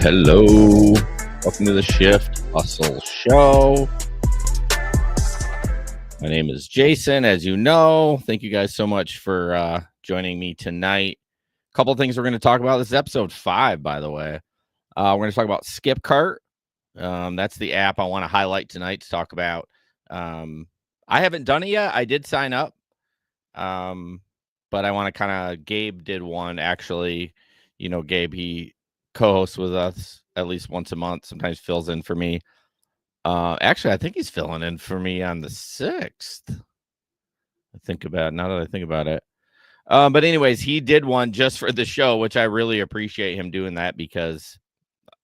Hello. Welcome to the Shift Hustle Show. My name is Jason, as you know. Thank you guys so much for joining me tonight. A couple of things we're going to talk about. This is episode 5, by the way. We're going to talk about Skipcart. That's the app I want to highlight tonight to talk about. I haven't done it yet. I did sign up, but I want to kind of, Gabe did one, actually. You know, Gabe, he co-hosts with us at least once a month, sometimes fills in for me. Actually, I think he's filling in for me on the 6th. Now that I think about it. But anyways, he did one just for the show, which I really appreciate him doing that because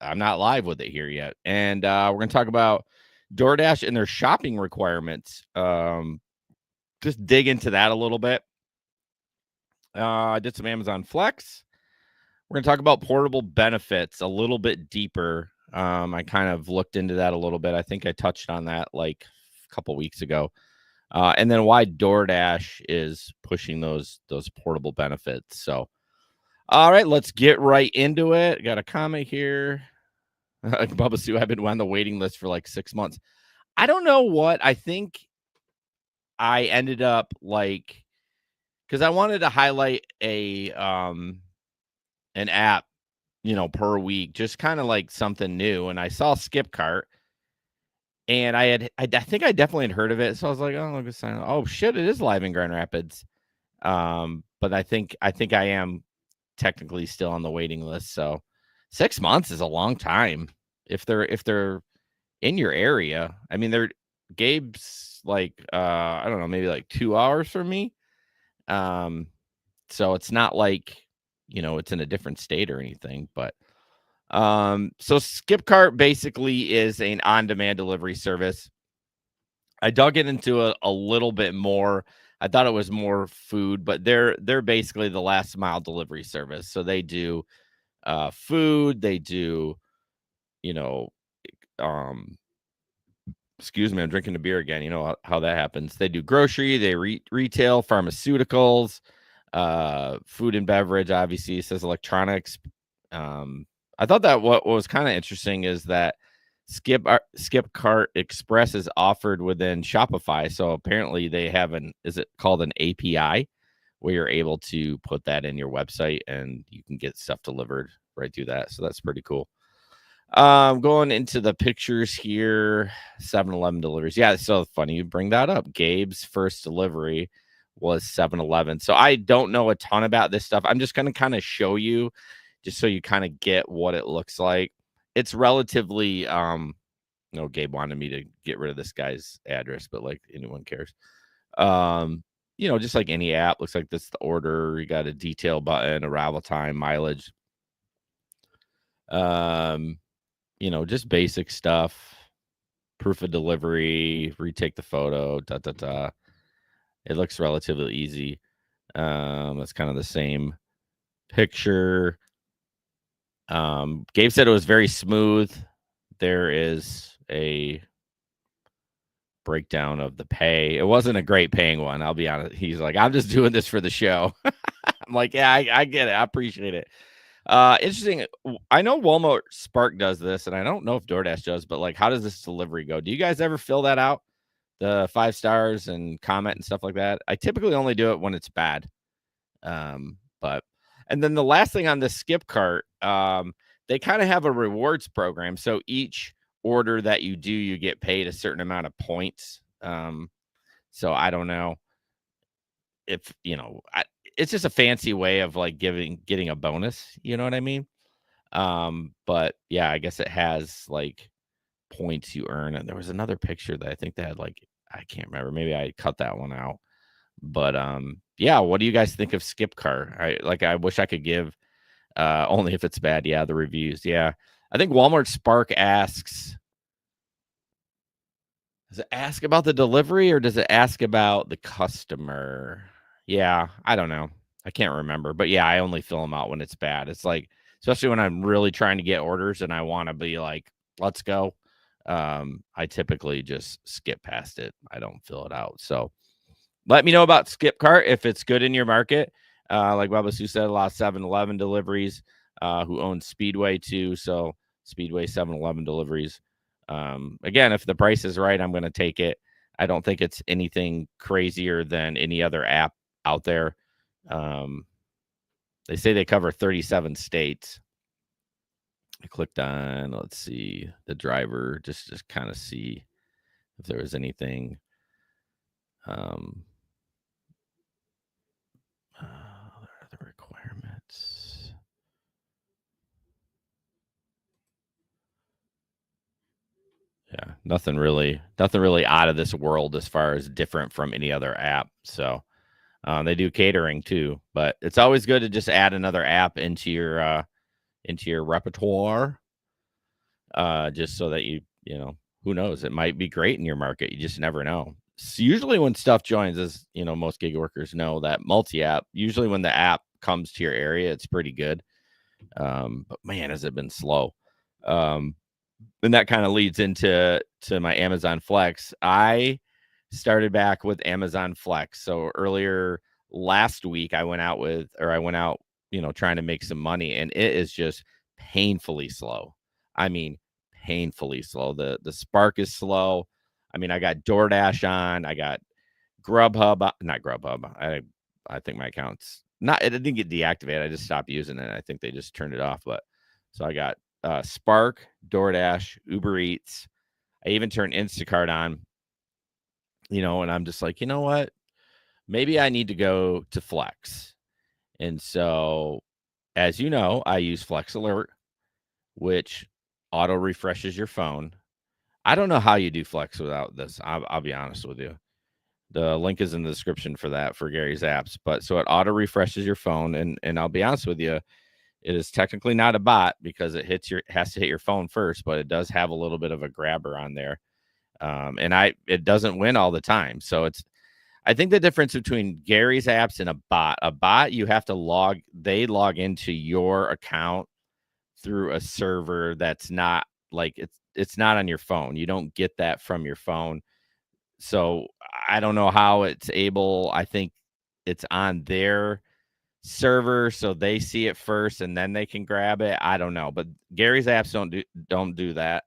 I'm not live with it here yet. And we're going to talk about DoorDash and their shopping requirements. Just dig into that a little bit. I did some Amazon Flex. We're going to talk about portable benefits a little bit deeper. I kind of looked into that a little bit. I think I touched on that like a couple weeks ago. And then why DoorDash is pushing those portable benefits. So, all right, let's get right into it. Got a comment here. Bubba Sue, I've been on the waiting list for like 6 months. I don't know what. I think I ended up like, because I wanted to highlight an app, per week, just kind of like something new. And I saw Skipcart, and I think I definitely had heard of it. So I was like, oh, look, sign up. Oh shit, it is live in Grand Rapids. But I think I am technically still on the waiting list. So 6 months is a long time if they're in your area. I mean, Gabe's like I don't know, maybe like 2 hours from me. So it's not like it's in a different state or anything, but so Skipcart basically is an on-demand delivery service. I dug it into a little bit more. I thought it was more food, but they're basically the last mile delivery service. So they do food, they do, excuse me, I'm drinking a beer again. You know how that happens. They do grocery, they retail, pharmaceuticals, food and beverage. Obviously, it says electronics. I thought that what was kind of interesting is that Skipcart Express is offered within Shopify. So apparently they have is it called an API, where you're able to put that in your website and you can get stuff delivered right through that. So that's pretty cool. Going into the pictures here, 7-Eleven deliveries. Yeah, it's so funny you bring that up. Gabe's first delivery was 7-Eleven. So I don't know a ton about this stuff. I'm just going to kind of show you just so you kind of get what it looks like. It's relatively, Gabe wanted me to get rid of this guy's address, but like anyone cares. Just like any app, looks like this is the order. You got a detail button, arrival time, mileage. Just basic stuff, proof of delivery, retake the photo, It looks relatively easy. That's kind of the same picture. Gabe said it was very smooth. There is a breakdown of the pay. It wasn't a great paying one, I'll be honest. He's like, I'm just doing this for the show. I'm like, yeah, I get it. I appreciate it. Interesting. I know Walmart Spark does this, and I don't know if DoorDash does, but like, how does this delivery go? Do you guys ever fill that out? The 5 stars and comment and stuff like that. I typically only do it when it's bad. And then the last thing on the Skipcart, they kind of have a rewards program. So each order that you do, you get paid a certain amount of points. So I don't know if, it's just a fancy way of like getting a bonus. You know what I mean? But yeah, I guess it has like points you earn. And there was another picture that I think that had like, I can't remember. Maybe I cut that one out. But yeah, what do you guys think of Skipcart? I wish I could give only if it's bad. Yeah, the reviews. Yeah. I think Walmart Spark asks, does it ask about the delivery or does it ask about the customer? Yeah, I don't know. I can't remember. But yeah, I only fill them out when it's bad. It's like, especially when I'm really trying to get orders and I want to be like, let's go. I typically just skip past it. I don't fill it out. So let me know about Skipcart if it's good in your market. Like Bubba Sue said, a lot of 7-Eleven deliveries, who owns Speedway too. So Speedway 7-Eleven deliveries. Again, if the price is right, I'm going to take it. I don't think it's anything crazier than any other app out there. They say they cover 37 states. I clicked on, let's see, the driver, just kind of see if there was anything. What are the requirements? Yeah, nothing really out of this world as far as different from any other app. So they do catering too, but it's always good to just add another app into your repertoire, just so that who knows, it might be great in your market. You just never know. So usually when stuff joins, as most gig workers know, that multi-app, usually when the app comes to your area, it's pretty good. But man, has it been slow. And that kind of leads into my Amazon Flex. I started back with Amazon Flex. So earlier last week, I went out, trying to make some money, and it is just painfully slow. I mean, painfully slow. The Spark is slow. I mean, I got DoorDash on. I got Grubhub, not Grubhub. I think my account's not. It didn't get deactivated. I just stopped using it. I think they just turned it off. But so I got Spark, DoorDash, Uber Eats. I even turned Instacart on. And I'm just like, you know what? Maybe I need to go to Flex. And so, as you know, I use Flex Alert, which auto refreshes your phone. I don't know how you do Flex without this. I'll be honest with you. The link is in the description for that, for Gary's apps. But so it auto refreshes your phone, and I'll be honest with you, it is technically not a bot because it has to hit your phone first, but it does have a little bit of a grabber on there. And it doesn't win all the time. So I think the difference between Gary's apps and a bot, you have to they log into your account through a server that's not like it's not on your phone. You don't get that from your phone. So I don't know how it's able. I think it's on their server, so they see it first and then they can grab it. I don't know, but Gary's apps don't do that.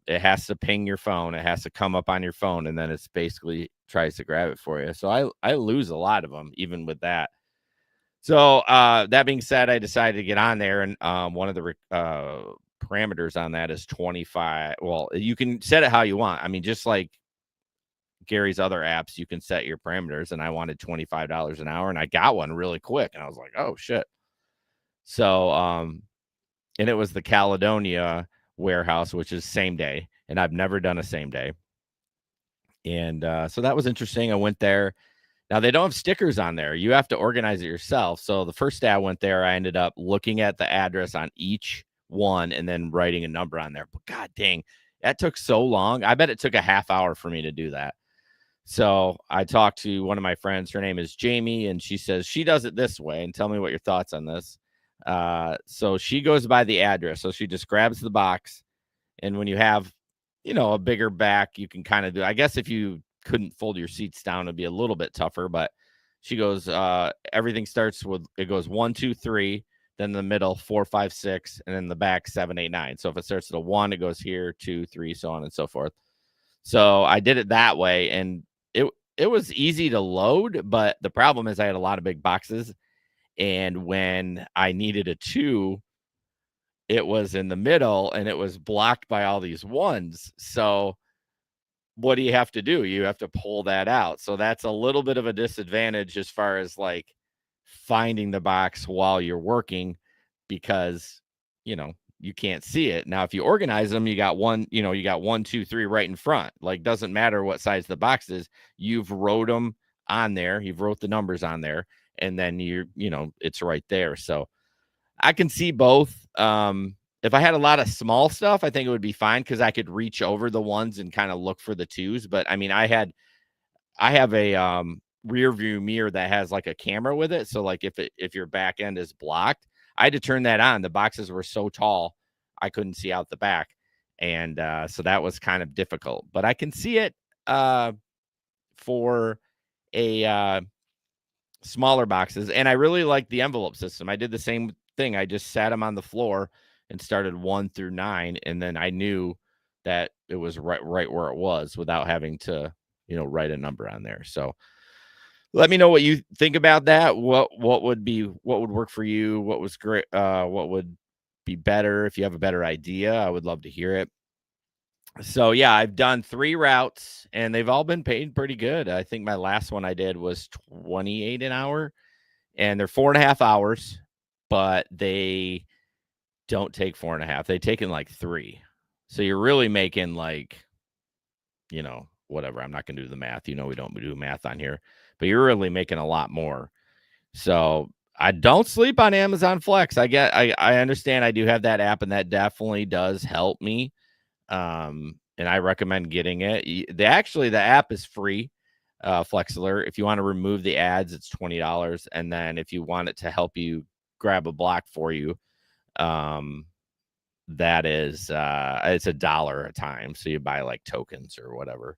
It has to ping your phone. It has to come up on your phone, and then it's basically tries to grab it for you. So I lose a lot of them even with that. So that being said, I decided to get on there, and one of the parameters on that is 25. Well, you can set it how you want. I mean, just like Gary's other apps, you can set your parameters, and I wanted $25 an hour, and I got one really quick, and I was like, oh shit. So and it was the Caledonia warehouse, which is same day, and I've never done a same day. And so that was interesting. I went there. Now they don't have stickers on there. You have to organize it yourself. So the first day I went there, I ended up looking at the address on each one and then writing a number on there. But god dang, that took so long. I bet it took a half hour for me to do that. So I talked to one of my friends. Her name is Jamie, and she says she does it this way. And tell me what your thoughts on this. So she goes by the address. So she just grabs the box, and when you have, a bigger back, you can kind of do. I guess if you couldn't fold your seats down, it'd be a little bit tougher. But she goes, everything starts with, it goes 1, 2, 3, then the middle 4, 5, 6, and then the back 7, 8, 9. So if it starts at a 1, it goes here, 2, 3, so on and so forth. So I did it that way, and it was easy to load, but the problem is I had a lot of big boxes, and when I needed a 2, it was in the middle and it was blocked by all these ones. So what do you have to do? You have to pull that out. So that's a little bit of a disadvantage as far as like finding the box while you're working because, you can't see it. Now, if you organize them, you got one, you got 1, 2, 3 right in front. Like, doesn't matter what size the box is. You've wrote them on there. You've wrote the numbers on there, and then it's right there. So I can see both. If I had a lot of small stuff, I think it would be fine because I could reach over the ones and kind of look for the twos. But I mean, I have a rear view mirror that has like a camera with it. So like if your back end is blocked, I had to turn that on. The boxes were so tall, I couldn't see out the back. And so that was kind of difficult. But I can see it for a smaller boxes. And I really like the envelope system. I did the same thing. I just sat them on the floor and started 1 through 9. And then I knew that it was right where it was without having to, write a number on there. So let me know what you think about that. What would work for you? What was great? What would be better? If you have a better idea, I would love to hear it. So yeah, I've done 3 routes and they've all been paid pretty good. I think my last one I did was 28 an hour and they're 4.5 hours, but they don't take 4.5. They take in like 3. So you're really making like, whatever. I'm not going to do the math. We don't do math on here, but you're really making a lot more. So I don't sleep on Amazon Flex. I understand I do have that app and that definitely does help me. And I recommend getting it. The app is free, Flex Alert. If you want to remove the ads, it's $20. And then if you want it to help you grab a block for you, that is it's $1 a time. So you buy like tokens or whatever.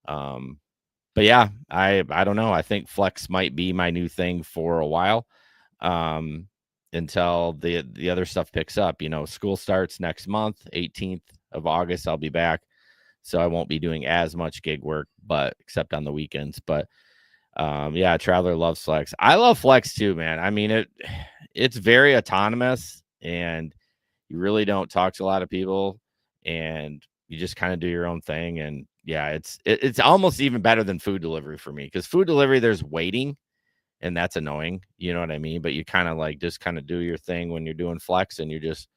But yeah, I don't know. I think Flex might be my new thing for a while. Until the other stuff picks up. School starts next month, 18th of August. I'll be back. So I won't be doing as much gig work, but except on the weekends. But yeah, Traveler loves Flex. I love Flex too, man. I mean, it's very autonomous and you really don't talk to a lot of people and you just kind of do your own thing. And yeah, it's almost even better than food delivery for me because food delivery, there's waiting. And that's annoying. You know what I mean? But you kind of like just kind of do your thing when you're doing Flex and you're just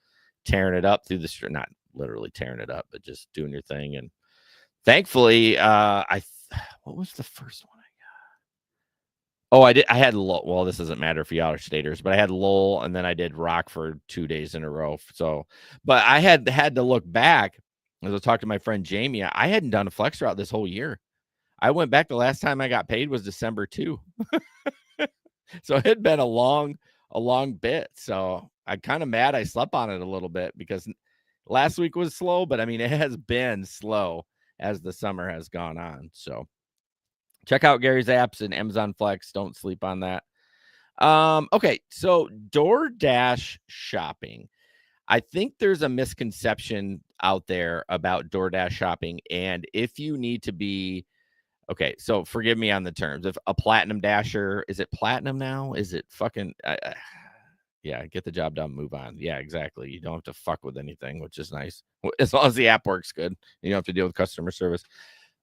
tearing it up through the street, not literally tearing it up, but just doing your thing. And thankfully, what was the first one I got? Oh, I had Lowell. Well, this doesn't matter for y'all are staters, but I had Lowell and then I did Rockford 2 days in a row. So, but I had to look back as I talked to my friend Jamie. I hadn't done a Flex route this whole year. I went back. The last time I got paid was December 2. So it had been a long bit. So I'm kind of mad I slept on it a little bit because last week was slow, but I mean, it has been slow as the summer has gone on. So check out Gary's apps and Amazon Flex. Don't sleep on that. Okay. So DoorDash shopping. I think there's a misconception out there about DoorDash shopping. And if you need to be, okay, so forgive me on the terms. If a platinum dasher, is it platinum now? Is it fucking, yeah, get the job done, move on. Yeah, exactly. You don't have to fuck with anything, which is nice. As long as the app works good, you don't have to deal with customer service.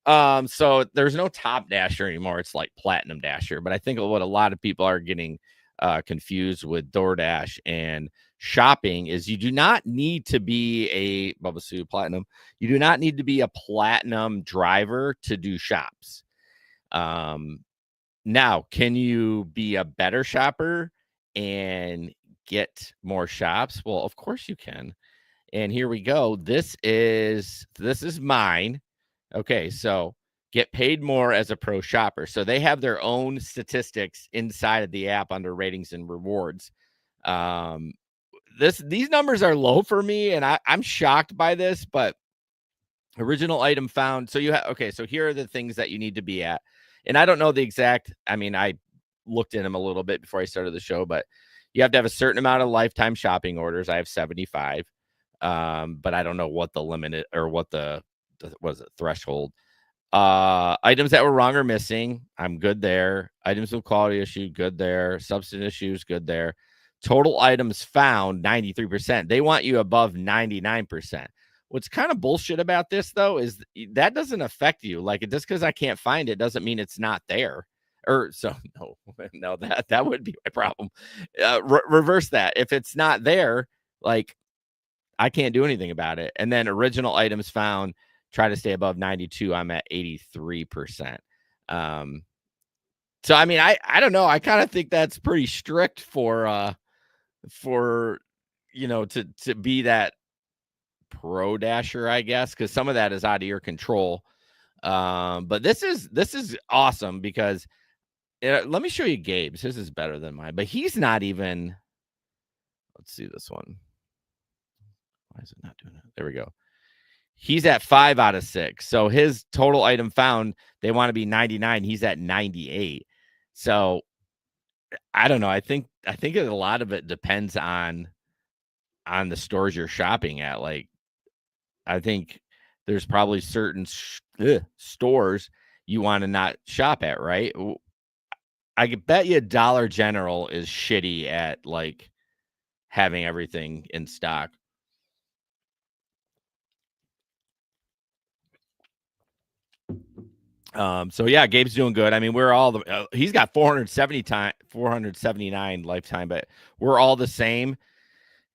So there's no top dasher anymore. It's like platinum dasher. But I think what a lot of people are getting confused with DoorDash and shopping is you do not need to be a Bubba Sue platinum. You do not need to be a platinum driver to do shops. Now, can you be a better shopper and get more shops? Well, of course you can. And here we go. This is mine. Okay, so get paid more as a pro shopper. So they have their own statistics inside of the app under ratings and rewards. These numbers are low for me, and I'm shocked by this, but original item found. So so here are the things that you need to be at. And I don't know the exact, I mean, I looked in them a little bit before I started the show, but you have to have a certain amount of lifetime shopping orders. I have 75. But I don't know what the limit or what the threshold. Items that were wrong or missing, I'm good there. Items with quality issue, good there. Substance issues, good there. Total items found, 93%. They want you above 99%. What's kind of bullshit about this, though, is that doesn't affect you. Like, just because I can't find it doesn't mean it's not there. Or so no, that would be my problem. Reverse that. If it's not there, like I can't do anything about it. And then original items found, try to stay above 92. I'm at 83%. So I mean, I don't know. I kind of think that's pretty strict for to be that pro dasher, I guess, because some of that is out of your control. But this is awesome because let me show you Gabe's. His is better than mine, but he's not even. Let's see this one. Why is it not doing it? There we go. He's at 5 out of 6. So his total item found, they want to be 99. He's at 98. So I don't know. I think a lot of it depends on the stores you're shopping at. Like, I think there's probably certain stores you want to not shop at, right? I could bet you Dollar General is shitty at like having everything in stock. So yeah, Gabe's doing good. I mean, we're all he's got 479 lifetime, but we're all the same,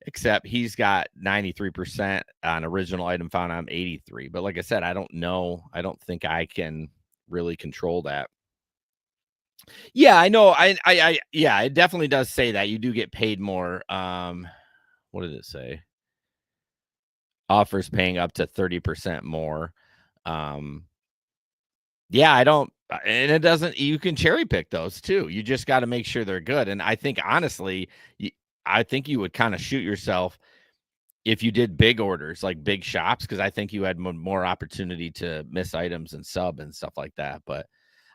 except he's got 93% on original item found. I'm 83. But like I said, I don't know. I don't think I can really control that. Yeah, I know. Yeah, it definitely does say that you do get paid more. What did it say? Offers paying up to 30% more. Yeah, I don't, and it doesn't, you can cherry pick those too. You just got to make sure they're good. And I think honestly, I think you would kind of shoot yourself if you did big orders, like big shops, because I think you had more opportunity to miss items and sub and stuff like that. But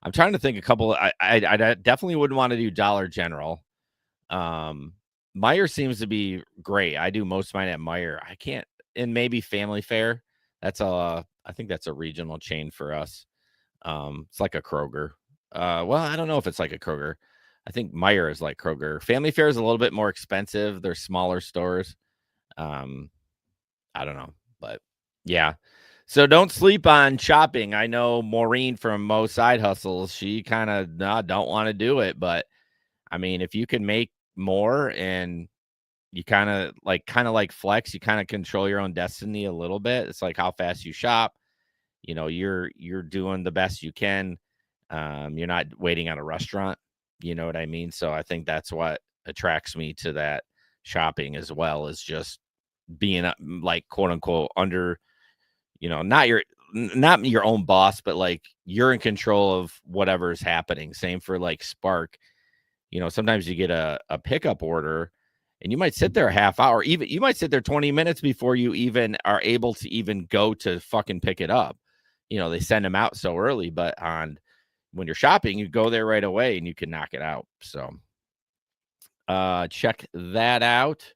I'm trying to think a couple. I definitely wouldn't want to do Dollar General. Meijer seems to be great. I do most of mine at Meijer. I can't, and maybe Family Fare. I think that's a regional chain for us. It's like a Kroger. Well, I don't know if it's like a Kroger. I think Meijer is like Kroger. Family Fare is a little bit more expensive. They're smaller stores. I don't know, but yeah. So don't sleep on shopping. I know Maureen from Mo Side Hustles. She kind of don't want to do it, but I mean, if you can make more and you kind of like flex, you kind of control your own destiny a little bit. It's like how fast you shop. You're doing the best you can. You're not waiting at a restaurant. You know what I mean? So I think that's what attracts me to that shopping as well, is just being like quote unquote under, not your own boss, but like you're in control of whatever is happening. Same for like Spark. Sometimes you get a pickup order and you might sit there a half hour, even you might sit there 20 minutes before you even are able to even go to fucking pick it up. They send them out so early, but when you're shopping, you go there right away and you can knock it out. So check that out.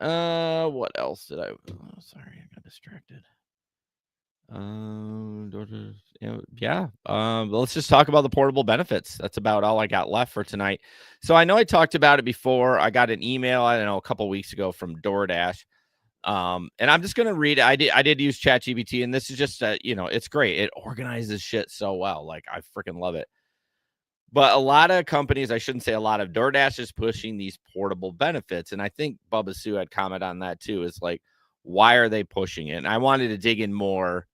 What else did I? Oh, sorry, I got distracted. Yeah. Let's just talk about the portable benefits. That's about all I got left for tonight. So I know I talked about it before. I got an email, I don't know, a couple weeks ago from DoorDash. And I'm just gonna read it. I did use ChatGPT, and this is just it's great. It organizes shit so well. Like, I freaking love it. But a lot of companies, I shouldn't say a lot of, DoorDash is pushing these portable benefits. And I think Bubba Sue had comment on that too. Is like, why are they pushing it? And I wanted to dig in more.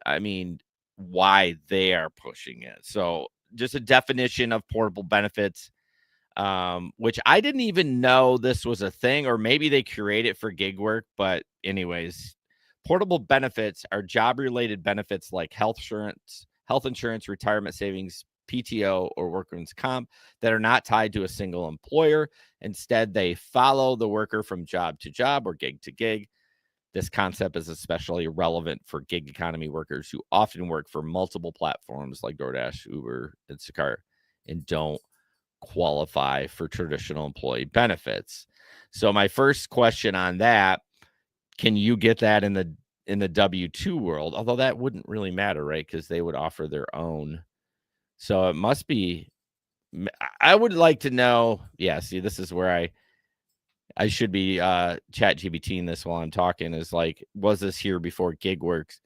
I mean, why they are pushing it. So just a definition of portable benefits, which I didn't even know this was a thing, or maybe they create it for gig work. But anyways, portable benefits are job-related benefits like health insurance, retirement savings, PTO, or workman's comp that are not tied to a single employer. Instead, they follow the worker from job to job or gig to gig. This concept is especially relevant for gig economy workers who often work for multiple platforms like DoorDash, Uber, and Skipcart, and don't qualify for traditional employee benefits. So my first question on that, can you get that in the W-2 world? Although that wouldn't really matter, right? Because they would offer their own. So it must be, I would like to know. Yeah, see, this is where I should be chat GBTing this while I'm talking, is like, was this here before gig workers?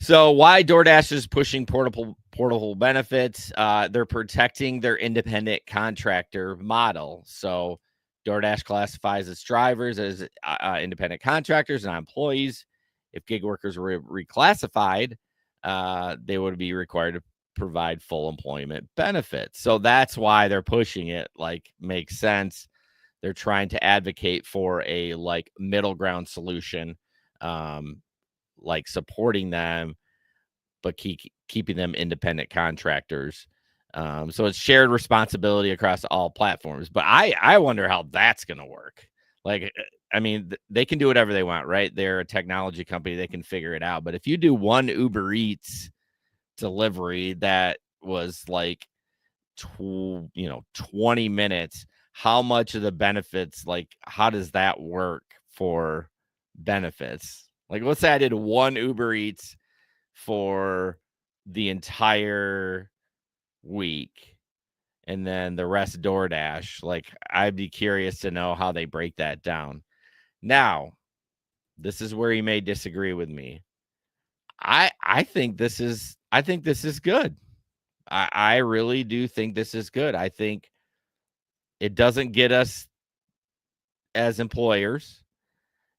So why DoorDash is pushing portable benefits? They're protecting their independent contractor model. So DoorDash classifies its drivers as independent contractors, not employees. If gig workers were reclassified, they would be required to provide full employment benefits. So that's why they're pushing it. Like, makes sense. They're trying to advocate for a like middle ground solution, like supporting them, but keeping them independent contractors. So it's shared responsibility across all platforms. But I wonder how that's going to work. Like, I mean, they can do whatever they want, right? They're a technology company. They can figure it out. But if you do one Uber Eats delivery that was like, 20 minutes, how much of the benefits, like, how does that work for benefits? Like, let's say I did one Uber Eats for the entire week and then the rest DoorDash. Like, I'd be curious to know how they break that down. Now, this is where you may disagree with me. I think this is good. I really do think this is good. I think it doesn't get us as employers,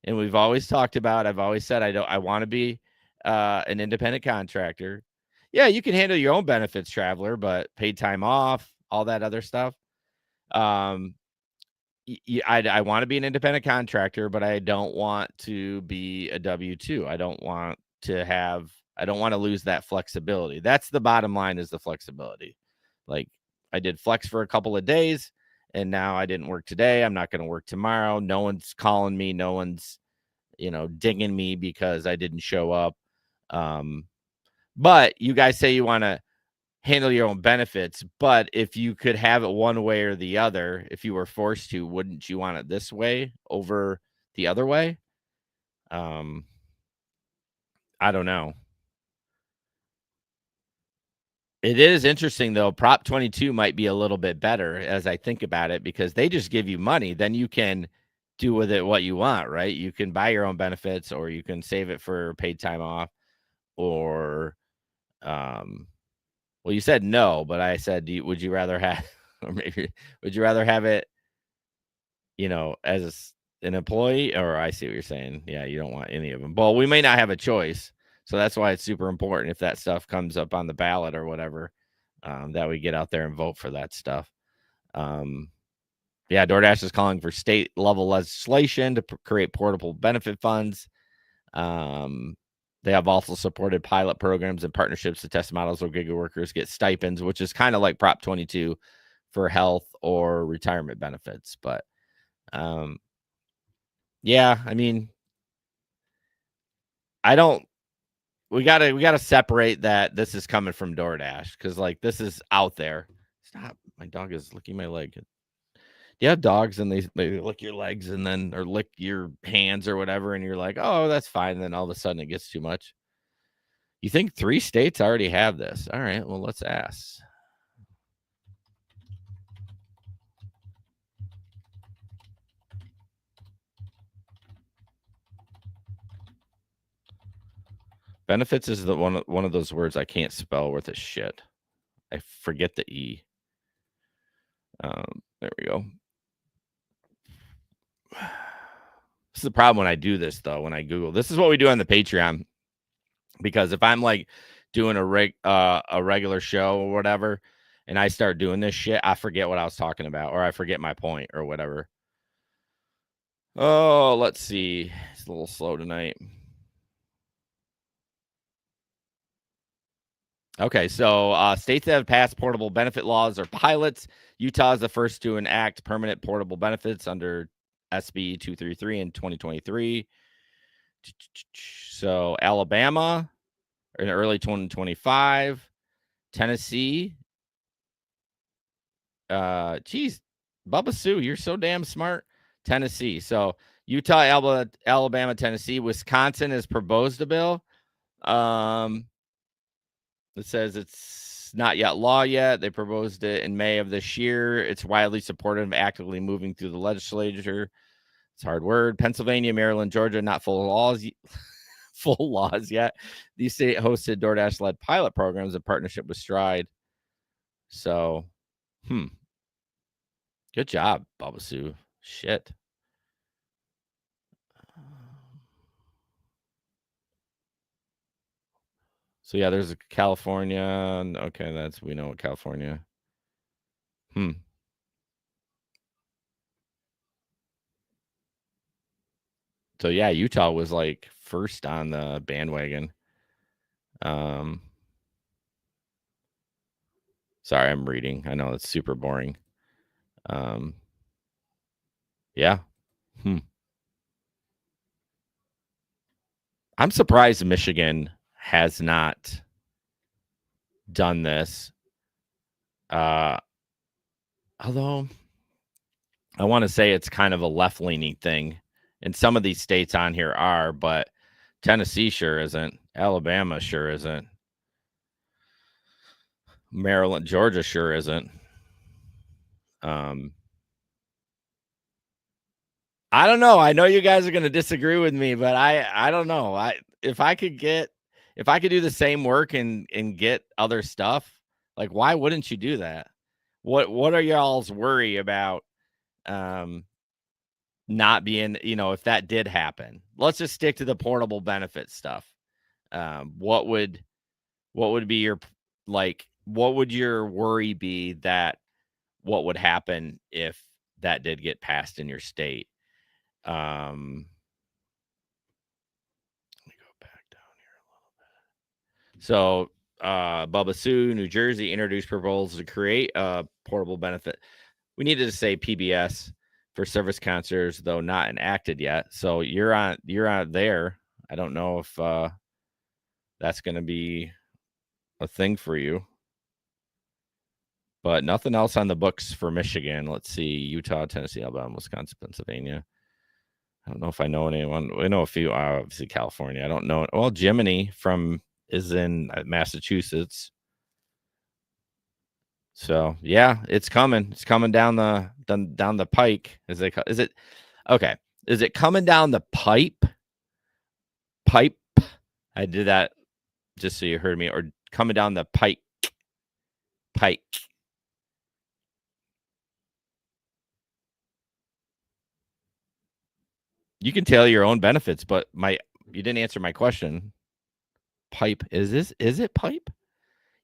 and we've always talked about, I've always said I want to be an independent contractor. Yeah, you can handle your own benefits, traveler, but paid time off, all that other stuff. I want to be an independent contractor, but I don't want to be a W-2. I don't want to lose that flexibility. That's the bottom line, is the flexibility. Like, I did flex for a couple of days, and now I didn't work today. I'm not going to work tomorrow. No one's calling me. No one's, dinging me because I didn't show up. But you guys say you want to handle your own benefits, but if you could have it one way or the other, if you were forced to, wouldn't you want it this way over the other way? I don't know. It is interesting, though. Prop 22 might be a little bit better as I think about it, because they just give you money. Then you can do with it what you want, right? You can buy your own benefits, or you can save it for paid time off, or, well, you said no, but I said, would you rather have, or maybe, would you rather have it, as an employee? Or I see what you're saying. Yeah, you don't want any of them. Well, we may not have a choice. So that's why it's super important, if that stuff comes up on the ballot or whatever, that we get out there and vote for that stuff. Yeah, DoorDash is calling for state level legislation to create portable benefit funds. They have also supported pilot programs and partnerships to test models where gig workers get stipends, which is kind of like Prop 22 for health or retirement benefits. But yeah, I mean, we gotta separate that this is coming from DoorDash, because like, this is out there. Stop! My dog is licking my leg. You have dogs and they lick your legs and then, or lick your hands or whatever, and you're like, oh, that's fine. And then all of a sudden it gets too much. You think 3 states already have this? All right, well, let's ask. Benefits is the one of those words I can't spell worth a shit. I forget the E. There we go. This is the problem when I do this, though. When I Google, this is what we do on the Patreon, because if I'm like doing a regular show or whatever, and I start doing this shit, I forget what I was talking about, or I forget my point or whatever. Oh, let's see. It's a little slow tonight. Okay, so states that have passed portable benefit laws are pilots. Utah is the first to enact permanent portable benefits under SB 233 in 2023. So Alabama in early 2025. Tennessee. Geez, Bubba Sue, you're so damn smart. Tennessee. So Utah, Alabama, Tennessee. Wisconsin has proposed a bill. It says it's not yet law yet. They proposed it in May of this year. It's widely supported and actively moving through the legislature. It's a hard word. Pennsylvania, Maryland, Georgia, not full laws. Full laws yet. These state hosted DoorDash led pilot programs in partnership with Stride. So, good job, Bubba Sue. Shit. So yeah, there's a California. Okay, we know what California. So yeah, Utah was like first on the bandwagon. Sorry, I'm reading. I know it's super boring. Yeah. I'm surprised Michigan has not done this. Although I want to say it's kind of a left-leaning thing, and some of these states on here are, but Tennessee sure isn't. Alabama sure isn't. Maryland, Georgia sure isn't. I don't know. I know you guys are going to disagree with me, but I don't know. If I could do the same work and get other stuff, like why wouldn't you do that? What are y'all's worry about not being, if that did happen? Let's just stick to the portable benefit stuff. What would be your what would your worry be that what would happen if that did get passed in your state? Let me go back down here a little bit. So, Bubba Sue, New Jersey introduced proposals to create a portable benefit. We needed to say PBS for service counselors, though not enacted yet. So you're on there. I don't know if that's going to be a thing for you, but nothing else on the books for Michigan. Let's see: Utah, Tennessee, Alabama, Wisconsin, Pennsylvania. I don't know if I know anyone. We know a few. Obviously, California. I don't know. Well, Jiminy is in Massachusetts. So yeah, it's coming. It's coming down the pike. Is it okay? Is it coming down the pipe? Pipe. I did that just so you heard me. Or coming down the pike. Pike. You can tailor your own benefits, but you didn't answer my question. Pipe. Is it pipe?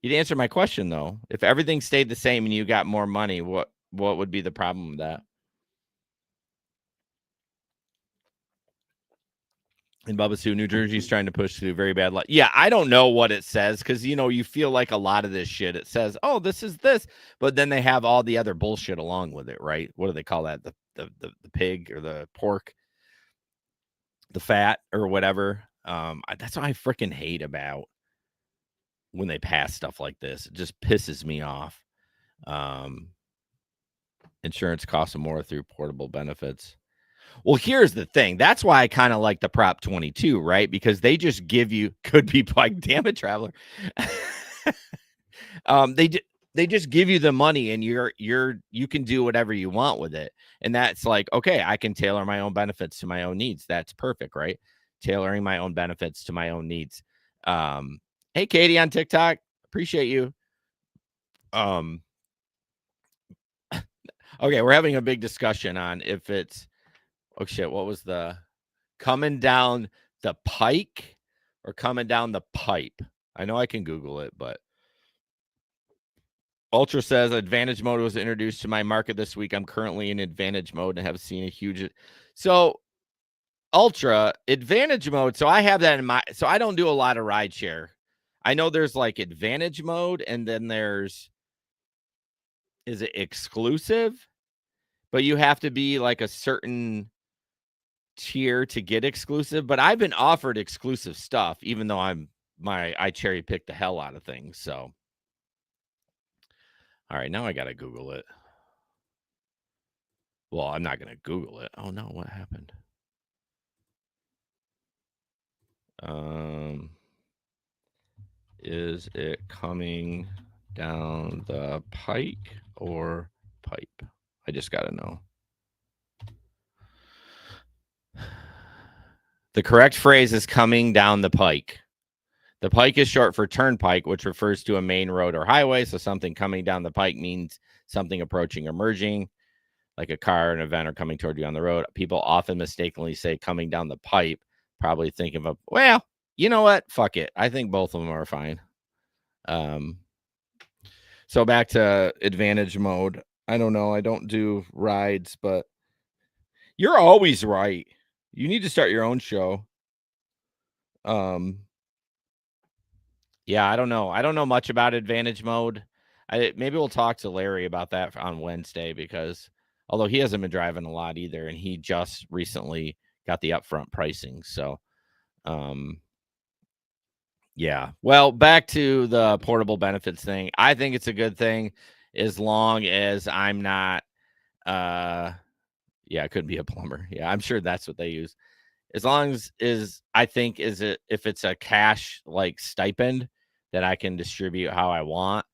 You didn't answer my question though. If everything stayed the same and you got more money, what would be the problem with that? In Bubba Sue, New Jersey's trying to push through very bad. Yeah, I don't know what it says because you feel like a lot of this shit. It says, "Oh, this is this," but then they have all the other bullshit along with it, right? What do they call that? The pig or the pork, the fat or whatever. That's what I freaking hate about when they pass stuff like this. It just pisses me off. Insurance costs more through portable benefits. Well, here's the thing. That's why I kind of like the Prop 22, right? Because they just give you could be like, damn it, traveler. They just give you the money and you can do whatever you want with it. And that's like, okay, I can tailor my own benefits to my own needs. That's perfect, right? Tailoring my own benefits to my own needs. Hey, Katie on TikTok, appreciate you. Okay, we're having a big discussion on if it's oh shit, what was the coming down the pike or coming down the pipe? I know I can Google it, but Ultra says Advantage mode was introduced to my market this week. I'm currently in Advantage mode and have seen a huge. So Ultra Advantage mode. So I have that in my. So I don't do a lot of rideshare. I know there's like Advantage mode, and then is it exclusive? But you have to be like a certain tier to get exclusive. But I've been offered exclusive stuff, even though I cherry pick the hell out of things. So. All right, now I got to Google it. Well, I'm not going to Google it. Oh, no, what happened? Is it coming down the pike or pipe? I just got to know. The correct phrase is coming down the pike. The pike is short for turnpike, which refers to a main road or highway. So something coming down the pike means something approaching or merging, like a car, an event, or coming toward you on the road. People often mistakenly say coming down the pipe, probably thinking of, well, you know what? Fuck it. I think both of them are fine. So back to advantage mode. I don't know. I don't do rides, but you're always right. You need to start your own show. Yeah, I don't know. I don't know much about advantage mode. Maybe we'll talk to Larry about that on Wednesday, because although he hasn't been driving a lot either, and he just recently got the upfront pricing. So, yeah. Well, back to the portable benefits thing. I think it's a good thing as long as I'm not, yeah, it could be a plumber. Yeah, I'm sure that's what they use. As long as if it's a cash like stipend that I can distribute how I want.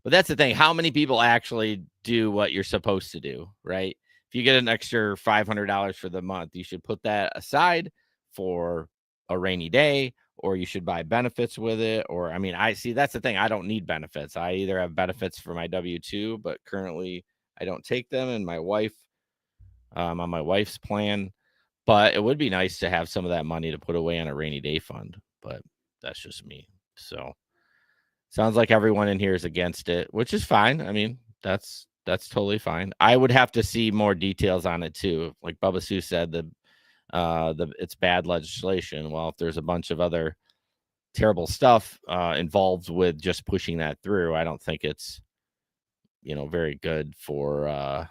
But that's the thing. How many people actually do what you're supposed to do, right? If you get an extra $500 for the month, you should put that aside for a rainy day, or you should buy benefits with it. Or, I mean, that's the thing. I don't need benefits. I either have benefits for my W-2, but currently I don't take them. And my wife, on my wife's plan, but it would be nice to have some of that money to put away on a rainy day fund. But that's just me. So sounds like everyone in here is against it, which is fine. I mean, that's totally fine. I would have to see more details on it too. Like Bubba Sue said, it's bad legislation. Well, if there's a bunch of other terrible stuff involved with just pushing that through, I don't think it's very good for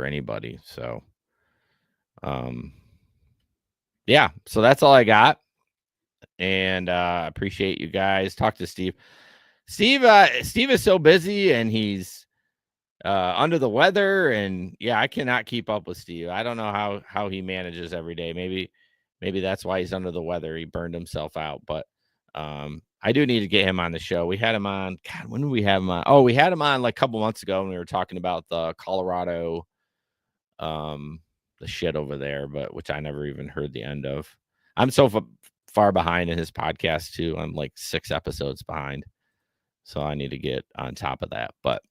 anybody. So yeah, so that's all I got. And appreciate you guys. Talk to Steve. Steve is so busy, and he's under the weather, and yeah, I cannot keep up with Steve. I don't know how he manages every day. Maybe that's why he's under the weather. He burned himself out. But I do need to get him on the show. We had him on. God, when did we have him on? Oh, we had him on like a couple months ago when we were talking about the Colorado, the shit over there, but which I never even heard the end of. I'm so far behind in his podcast too. I'm like 6 episodes behind. So I need to get on top of that. But,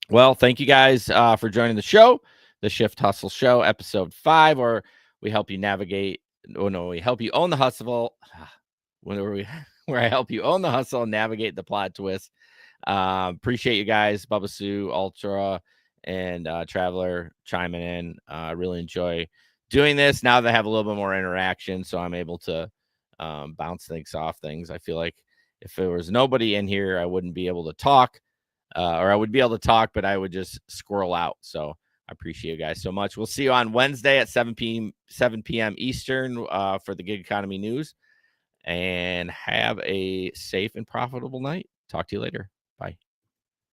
well, thank you guys for joining the show, the Shift Hustle Show, episode 5, where we help you navigate. Oh, no, we help you own the hustle. Where I help you own the hustle and navigate the plot twist. Appreciate you guys, Bubba Sue, Ultra, and Traveler chiming in. I really enjoy doing this now that I have a little bit more interaction, so I'm able to bounce things off things. I feel like if there was nobody in here, I wouldn't be able to talk, or I would be able to talk, but I would just squirrel out. So I appreciate you guys so much. We'll see you on Wednesday at 7 p.m. Eastern for the gig economy news, and have a safe and profitable night. Talk to you later.